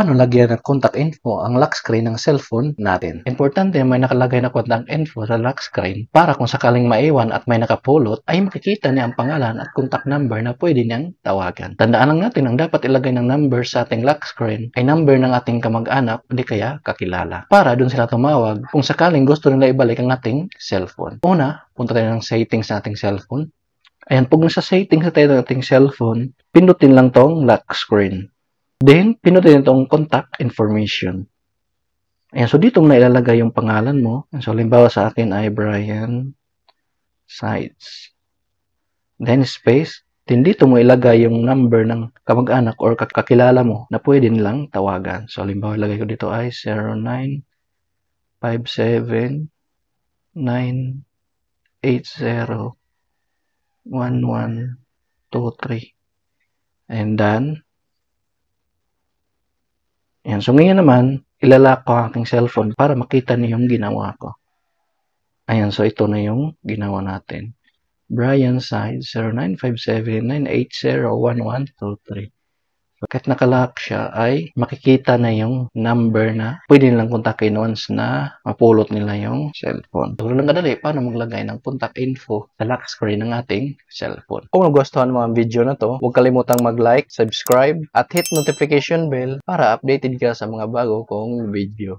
Paano lagyan ng contact info ang lock screen ng cellphone natin? Importante may nakalagay na contact info sa lock screen para kung sakaling maiwan at may nakapulot ay makikita niya ang pangalan at contact number na pwede niyang tawagan. Tandaan lang natin ang dapat ilagay ng number sa ating lock screen ay number ng ating kamag-anak o di kaya kakilala para dun sila tumawag kung sakaling gusto nila ibalik ang ating cellphone. Una, punta tayo ng settings sa ating cellphone. Ayan, pag nasa settings na tayo ng ating cellphone, pindutin lang tong lock screen. Then, pinutin itong contact information. Ayan, so dito mo na ilalagay yung pangalan mo. So, halimbawa sa akin ay Brian Sides. Then, space. Then, dito mo ilagay yung number ng kamag-anak or kakilala mo na pwede nilang tawagan. So, halimbawa, ilagay ko dito ay 0957-980-1123. And then, ayan. So, ngayon naman, ilalak ko ang aking cellphone para makita niyo yung ginawa ko. Ayan. So, ito na yung ginawa natin. Brian Side 0957-980-1123. So, kahit nakalock siya ay makikita na yung number na pwede nilang kontakin once na mapulot nila yung cellphone. So, lang kadali, paano maglagay ng contact info sa lock screen ng ating cellphone. Kung nagustuhan mo ang video na to, huwag kalimutang mag-like, subscribe, at hit notification bell para updated ka sa mga bago kong video.